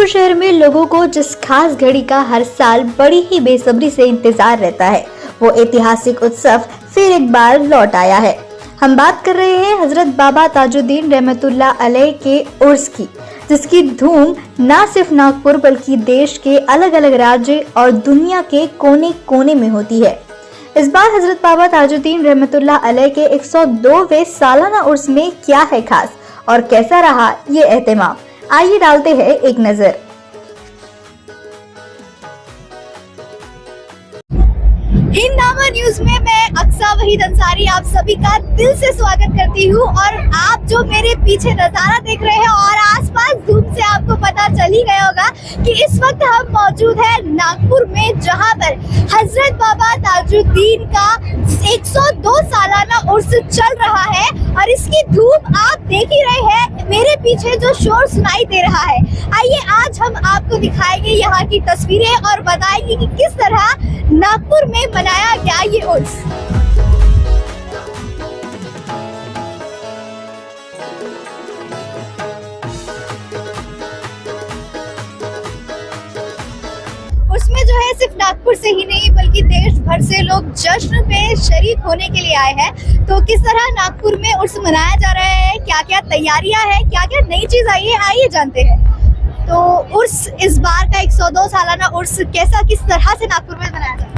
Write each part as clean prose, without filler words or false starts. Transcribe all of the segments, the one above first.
नागपुर शहर में लोगों को जिस खास घड़ी का हर साल बड़ी ही बेसब्री से इंतजार रहता है, वो ऐतिहासिक उत्सव फिर एक बार लौट आया है। हम बात कर रहे हैं हजरत बाबा ताजुद्दीन रहमतुल्लाह अलैह के उर्स की, जिसकी धूम न सिर्फ नागपुर बल्कि देश के अलग अलग राज्य और दुनिया के कोने कोने में होती है। इस बार हजरत बाबा ताजुद्दीन रहमतुल्लाह अलैह के 102वें सालाना उर्स में क्या है खास और कैसा रहा ये एहतमाम, आइए डालते हैं एक नजर। हिंदनामा न्यूज में मैं अक्सा वहीद अंसारी आप सभी का दिल से स्वागत करती हूँ। और आप जो मेरे पीछे नजारा देख रहे हैं और आसपास धूप से आपको पता चल ही गया होगा कि इस वक्त हम मौजूद है नागपुर में, जहाँ पर हजरत बाबा ताजुद्दीन का 102 सालाना उर्स चल रहा है। और इसकी धूप आप देख ही रहे हैं, मेरे पीछे जो शोर सुनाई दे रहा है। आइए आज हम आपको दिखाएंगे यहाँ की तस्वीरें और बताएंगे कि किस तरह नागपुर में मनाया गया ये उर्स। उसमें जो है सिर्फ नागपुर से ही नहीं बल्कि देश भर से लोग जश्न में शरीक होने के लिए आए हैं। तो किस तरह नागपुर में उर्स मनाया जा रहा है, क्या क्या तैयारियां हैं, क्या क्या नई चीज आई है, आइए जानते हैं। तो उर्स इस बार का 102 सालाना उर्स किस तरह से नागपुर में मनाया जा रहा है?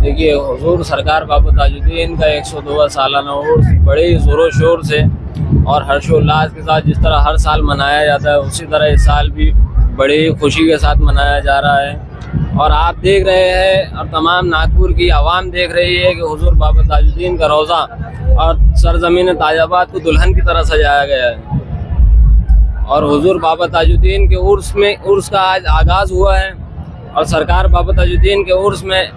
देखिए, हुजूर सरकार बाबा ताजुद्दीन का 102वां सालाना उर्स बड़े ही जोरों शोर से और हर्षोल्लास के साथ जिस तरह हर साल मनाया जाता है, उसी तरह इस साल भी बड़ी खुशी के साथ मनाया जा रहा है। और आप देख रहे हैं और तमाम नागपुर की आवाम देख रही है कि हुजूर बाबा ताजुद्दीन का रोज़ा और सरजमीन ताजाबाद को दुल्हन की तरह सजाया गया है। और हुजूर बाबा ताजुद्दीन के उर्स का आज आगाज़ हुआ है। और सरकार बाबा ताजुद्दीन के उर्स में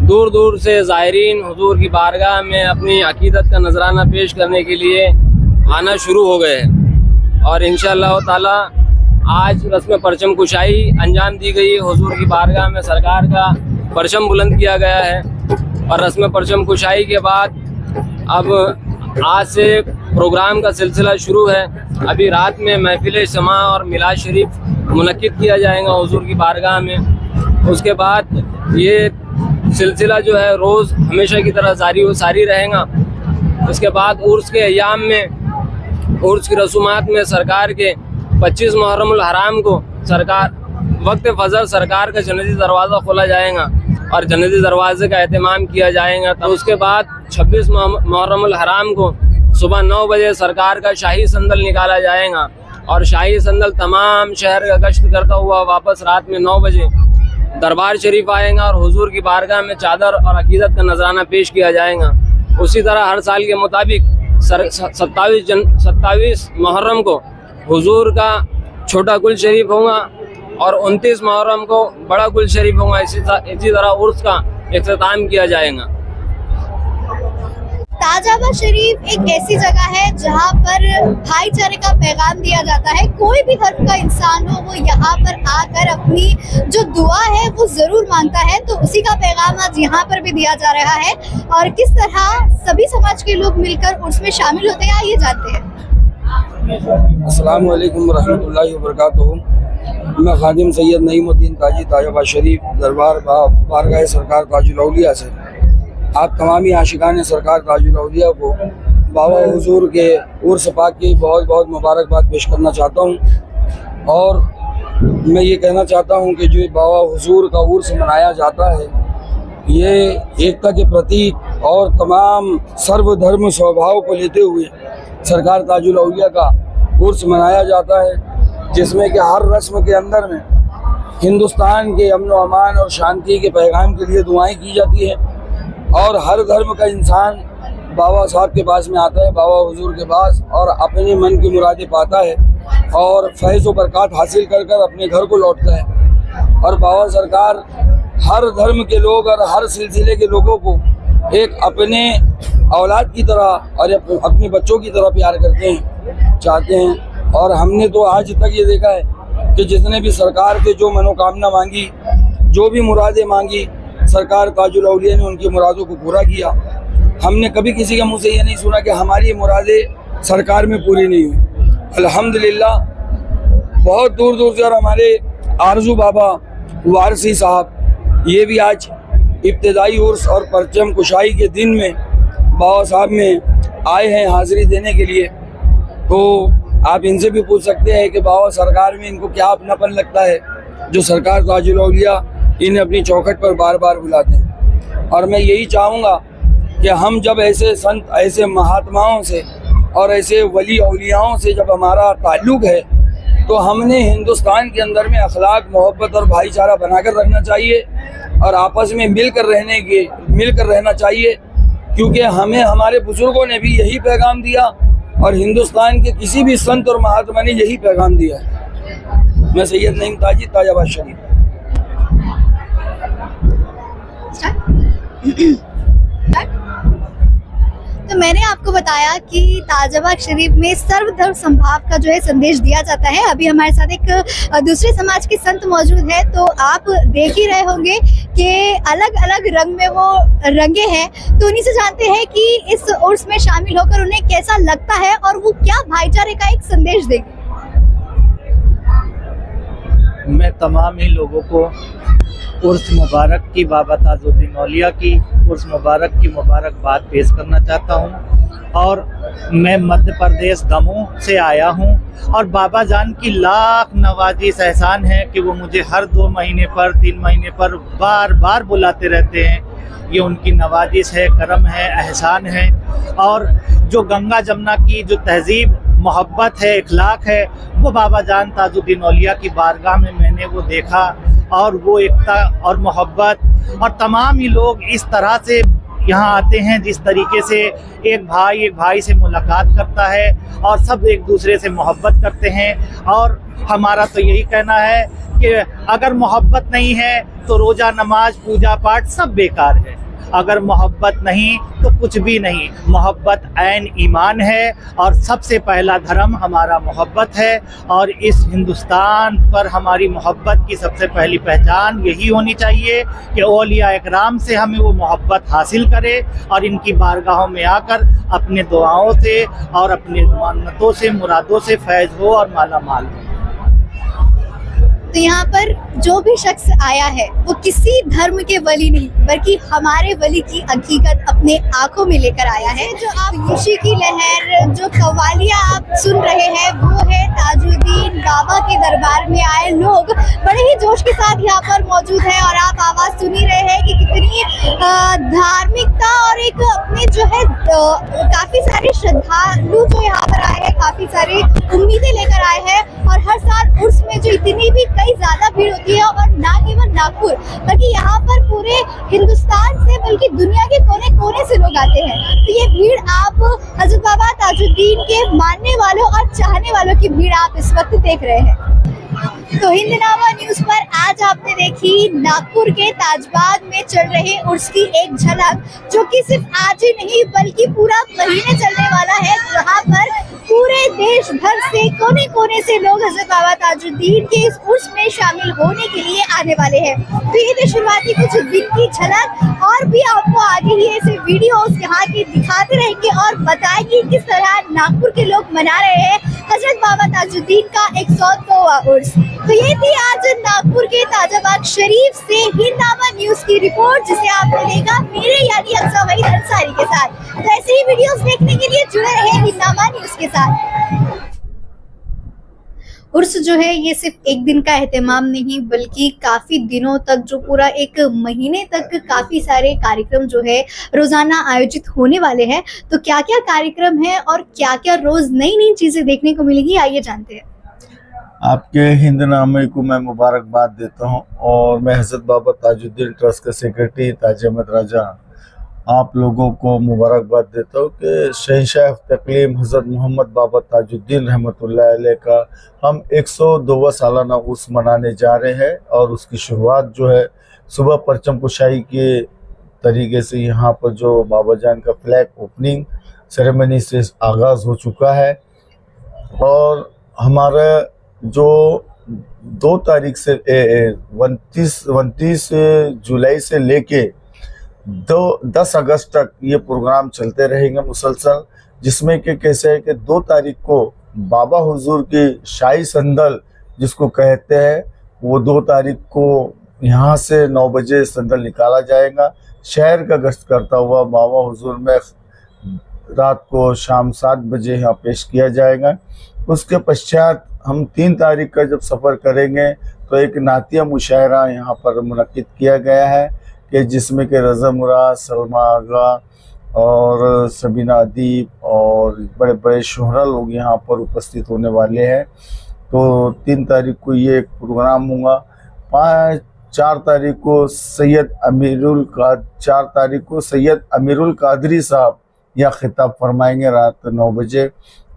दूर दूर से ज़ायरीन हुजूर की बारगाह में अपनी अकीदत का नजराना पेश करने के लिए आना शुरू हो गए हैं। और इंशाअल्लाह ताला आज रस्म परचम कुशाई अंजाम दी गई है। हुजूर की बारगाह में सरकार का परचम बुलंद किया गया है। और रस्म परचम कुशाई के बाद अब आज से प्रोग्राम का सिलसिला शुरू है। अभी रात में महफिल इज्तिमा और मिलाद शरीफ मुनक्किद किया जाएगा हुजूर की बारगाह में। उसके बाद ये सिलसिला जो है रोज़ हमेशा की तरह सारी रहेगा। उसके बाद उर्स के अय्याम में, उर्स की रसूमात में सरकार के 25 मुहर्रमुल हराम को सरकार वक्त फजर सरकार का जन्नती दरवाज़ा खोला जाएगा और जन्नती दरवाजे का एहतमाम किया जाएगा। तो उसके बाद 26 मुहर्रमुल हराम को सुबह 9 बजे सरकार का शाही संदल निकाला जाएगा। और शाही संदल तमाम शहर का गश्त करता हुआ वापस रात में 9 बजे दरबार शरीफ आएगा और हुजूर की बारगाह में चादर और अकीदत का नजराना पेश किया जाएगा। उसी तरह हर साल के मुताबिक 27 मुहर्रम को हुजूर का छोटा कुल शरीफ होगा और 29 मुहर्रम को बड़ा कुल शरीफ होगा। इसी तरह उर्स का इख्तिताम किया जाएगा। ताजाबाद शरीफ एक ऐसी जगह है जहाँ पर भाईचारे का पैगाम दिया जाता है। कोई भी धर्म का इंसान हो, वो यहाँ पर आकर अपनी जो दुआ है वो जरूर मांगता है। तो उसी का पैगाम आज यहाँ पर भी दिया जा रहा है। और किस तरह सभी समाज के लोग मिलकर उसमें शामिल होते हैं, आइए जानते हैं। अस्सलाम वालेकुम रहमतुल्लाहि व बरकातुहू। मैं खादिम सैयद नईमुद्दीन ताजी ताजाबाद शरीफ दरबार बारगाह सरकार ताजुल औलिया से आप तमामी आशिकान सरकार ताजुल औलिया को बाबा हुजूर के उर्स पाक की बहुत बहुत मुबारकबाद पेश करना चाहता हूँ। और मैं ये कहना चाहता हूँ कि जो बाबा हुजूर का उर्स मनाया जाता है, ये एकता के प्रतीक और तमाम सर्वधर्म स्वभाव को लेते हुए सरकार ताजुल औलिया का उर्स मनाया जाता है, जिसमें कि हर रस्म के अंदर में हिंदुस्तान के अमन व अमान और शांति के पैगाम के लिए दुआएं की जाती है। और हर धर्म का इंसान बाबा साहब के पास में आता है, बाबा हुजूर के पास, और अपने मन की मुरादें पाता है और फैज़ व बरक़ात हासिल कर कर अपने घर को लौटता है। और बाबा सरकार हर धर्म के लोग और हर सिलसिले के लोगों को एक अपने औलाद की तरह और अपने बच्चों की तरह प्यार करते हैं, चाहते हैं। और हमने तो आज तक ये देखा है कि जितने भी सरकार से जो मनोकामना मांगी, जो भी मुरादें मांगी, सरकार ताजुल औलिया ने उनकी मुरादों को पूरा किया। हमने कभी किसी के मुंह से ये नहीं सुना कि हमारी मुरादें सरकार में पूरी नहीं हुई। अल्हम्दुलिल्लाह बहुत दूर दूर से और हमारे आरजू बाबा वारसी साहब, ये भी आज इब्तिदाई उर्स और परचम कुशाई के दिन में बाबा साहब में आए हैं हाजिरी देने के लिए। तो आप इनसे भी पूछ सकते हैं कि बाबा सरकार में इनको क्या अपनापन लगता है जो सरकार ताजुल औलिया इन्हें अपनी चौखट पर बार बार बुलाते हैं। और मैं यही चाहूँगा कि हम जब ऐसे संत, ऐसे महात्माओं से और ऐसे वली औलियाओं से जब हमारा ताल्लुक़ है तो हमने हिंदुस्तान के अंदर में अखलाक, मोहब्बत और भाईचारा बनाकर रखना चाहिए और आपस में मिलकर रहना चाहिए, क्योंकि हमें हमारे बुजुर्गों ने भी यही पैगाम दिया और हिंदुस्तान के किसी भी संत और महात्मा ने यही पैगाम दिया है। मैं सैयद नईम ताजी, ताजाबाद शरीफ। तो मैंने आपको बताया कि ताजाबाद शरीफ में सर्वधर्म समभाव का जो है संदेश दिया जाता है। अभी हमारे साथ एक दूसरे समाज के संत मौजूद है, तो आप देख ही रहे होंगे कि अलग अलग रंग में वो रंगे हैं। तो उन्हीं से जानते हैं कि इस उर्स में शामिल होकर उन्हें कैसा लगता है और वो क्या भाईचारे का एक संदेश देंगे। मैं तमाम ही लोगों को उर्स मुबारक की, बाबा ताजुद्दीन औलिया की उर्स मुबारक की मुबारकबाद पेश करना चाहता हूँ। और मैं मध्य प्रदेश दमोह से आया हूँ और बाबा जान की लाख नवाजिश एहसान है कि वो मुझे हर 2 महीने पर 3 महीने पर बार बार बुलाते रहते हैं। ये उनकी नवाजिश है, करम है, एहसान है। और जो गंगा जमुना की जो तहजीब, मोहब्बत है, इखलाक है, वो बाबा जान ताजुद्दीन औलिया की बारगाह में मैंने वो देखा। और वो एकता और मोहब्बत और तमाम ही लोग इस तरह से यहाँ आते हैं जिस तरीके से एक भाई से मुलाकात करता है और सब एक दूसरे से मोहब्बत करते हैं। और हमारा तो यही कहना है कि अगर मोहब्बत नहीं है तो रोज़ा, नमाज, पूजा पाठ सब बेकार है। अगर मोहब्बत नहीं तो कुछ भी नहीं। मोहब्बत ऐन ईमान है और सबसे पहला धर्म हमारा मोहब्बत है। और इस हिंदुस्तान पर हमारी मोहब्बत की सबसे पहली पहचान यही होनी चाहिए कि औलिया इकराम से हमें वो मोहब्बत हासिल करे और इनकी बारगाहों में आकर अपने दुआओं से और अपने मन्नतों से, मुरादों से फैज़ हो और माला माल हो। तो यहाँ पर जो भी शख्स आया है वो किसी धर्म के वली नहीं बल्कि हमारे वली की हकीकत अपने आंखों में लेकर आया है। जो आप खुशी की लहर, जो कव्वालियाँ आप सुन रहे हैं वो है ताजुद्दीन बाबा के दरबार में आए लोग बड़े ही जोश के साथ यहाँ पर मौजूद हैं। और आप आवाज़ सुन ही रहे हैं कि कितनी धार्मिकता और एक अपने जो है काफ़ी सारे श्रद्धालु जो यहाँ पर आए हैं, काफ़ी सारी उम्मीदें लेकर आए हैं। और हर साल उर्स में जो इतनी भी कई ज़्यादा भीड़ होती है और ना केवल नागपुर बल्कि यहाँ पर पूरे हिंदुस्तान से बल्कि दुनिया के कोने कोने से लोग आते हैं। तो ये भीड़ आप हजरत बाबा ताजुद्दीन के मानने वालों और चाहने वालों की भीड़ आप इस वक्त देख रहे हैं। तो हिंदनामा न्यूज पर आज आपने देखी नागपुर के ताजबाग में चल रहे उर्स की एक झलक, जो कि सिर्फ आज ही नहीं बल्कि पूरा महीने चलने वाला है, जहां पर पूरे देश भर से कोने कोने से लोग हजरत बाबा ताजुद्दीन के इस उर्स में शामिल होने के लिए आने वाले हैं। तो ये थे शुरुआती कुछ दिन की झलक, और भी आपको आगे ही ऐसे वीडियोस यहाँ के दिखाते रहेंगे और बताएंगे किस तरह नागपुर के लोग मना रहे हैं हजरत बाबा ताजुद्दीन का 102वां उर्स। तो ये थी आज नागपुर के ताजाबाद शरीफ से हिंदनामा न्यूज की रिपोर्ट, जिसे आपने देखा मेरे यानी अक्सा वहीद अंसारी के साथ। तो ऐसे ही वीडियोस देखने के लिए जुड़े रहे हिंदनामा न्यूज के साथ। उर्स जो है ये सिर्फ एक दिन का एहतमाम नहीं बल्कि काफ़ी दिनों तक, जो पूरा एक महीने तक काफ़ी सारे कार्यक्रम जो है रोज़ाना आयोजित होने वाले हैं। तो क्या क्या कार्यक्रम है और क्या क्या रोज़ नई नई चीज़ें देखने को मिलेगी, आइए जानते हैं। आपके हिंदनामे को मैं मुबारकबाद देता हूं और मैं हज़रत बाबा ताजुद्दीन ट्रस्ट के सेक्रेटरी ताज अहमद राजा आप लोगों को मुबारकबाद देता हूं कि शहंशाह तकलीम हज़रत मोहम्मद बाबा ताजुद्दीन रहमतुल्लाह अलैह का हम 102वां सालाना उर्स मनाने जा रहे हैं। और उसकी शुरुआत जो है सुबह परचम कुशाई के तरीके से यहाँ पर जो बाबा जान का फ्लैग ओपनिंग सेरेमनी से आगाज़ हो चुका है। और हमारा जो 2 तारीख से 29 जुलाई से लेके 10 अगस्त तक ये प्रोग्राम चलते रहेंगे मुसलसल, जिसमें कि कैसे है कि 2 तारीख को बाबा हुजूर की शाही संदल जिसको कहते हैं वो 2 तारीख को यहाँ से 9 बजे संदल निकाला जाएगा। शहर का गश्त करता हुआ बाबा हुजूर में रात को शाम 7 बजे यहाँ पेश किया जाएगा। उसके पश्चात हम 3 तारीख का जब सफ़र करेंगे तो एक नातिया मुशायरा यहाँ पर मुनक्किद किया गया है कि जिसमें कि रज़ा मुराद, सलमा आगा और सबीना अदीब और बड़े बड़े शोहरा लोग यहाँ पर उपस्थित होने वाले हैं। तो 3 तारीख को ये एक प्रोग्राम होगा। 4 तारीख को सैयद अमीरुल कादरी साहब यह खिताब फरमाएंगे रात 9 बजे।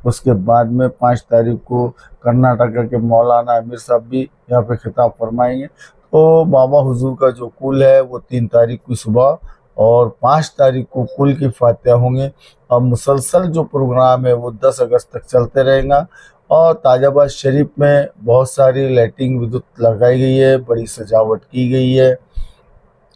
उसके बाद में 5 तारीख को कर्नाटका के मौलाना आमिर साहब भी यहाँ पे खिताब फरमाएंगे। तो बाबा हुजूर का जो कुल है वो 3 तारीख की सुबह और 5 तारीख को कुल की फातिहा होंगे। और मुसलसल जो प्रोग्राम है वो 10 अगस्त तक चलते रहेगा। और ताजाबाद शरीफ में बहुत सारी लाइटिंग विद्युत लगाई गई है, बड़ी सजावट की गई है।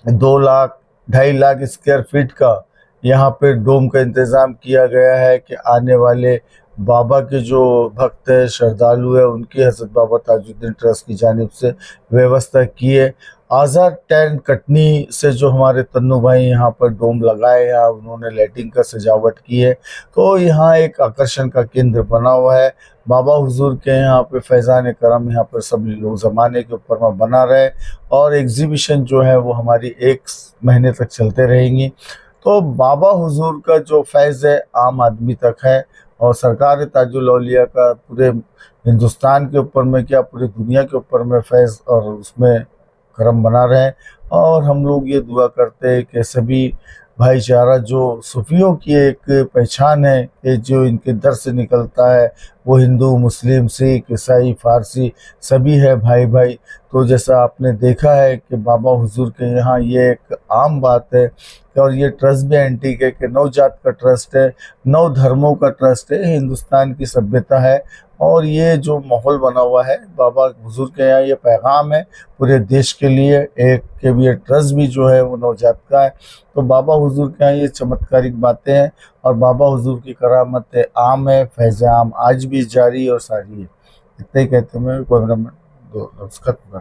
2 लाख 2.5 लाख स्क्वायर फीट का यहाँ पे डोम का इंतज़ाम किया गया है कि आने वाले बाबा के जो भक्त है, श्रद्धालु है, उनकी हज़रत बाबा ताजुद्दीन ट्रस्ट की जानिब से व्यवस्था की है। आज़ाद टैंक कटनी से जो हमारे तन्नू भाई यहाँ पर डोम लगाए हैं, उन्होंने लाइटिंग का सजावट की है। तो यहाँ एक आकर्षण का केंद्र बना हुआ है। बाबा हुजूर के यहाँ पे फैज़ान करम यहाँ पर सब लोग ज़माने के ऊपर में बना रहे और एग्ज़िबिशन जो है वो हमारी 1 महीने तक चलते रहेंगी। तो बाबा हुजूर का जो फैज़ है आम आदमी तक है और सरकार ताजुल औलिया का पूरे हिंदुस्तान के ऊपर में क्या पूरी दुनिया के ऊपर में फैज़ और उसमें करम बना रहे। और हम लोग ये दुआ करते हैं कि सभी भाईचारा जो सूफियों की एक पहचान है कि जो इनके दर से निकलता है वो हिंदू, मुस्लिम, सिख, ईसाई, फारसी सभी है भाई भाई। तो जैसा आपने देखा है कि बाबा हुजूर के यहाँ ये एक आम बात है और ये ट्रस्ट भी एंटीक है कि 9 जात का ट्रस्ट है, 9 धर्मों का ट्रस्ट है, हिंदुस्तान की सभ्यता है। और ये जो माहौल बना हुआ है बाबा हुजूर के यहाँ ये पैगाम है पूरे देश के लिए एक कि ये ट्रस्ट भी जो है वो 9 जात का है। तो बाबा हुजूर के यहाँ ये चमत्कारिक बातें हैं और बाबा हुजूर की करामत आम है, फैज़ आम आज भी जारी और सारी है। इतना ही कहते हुए कोई खत्म।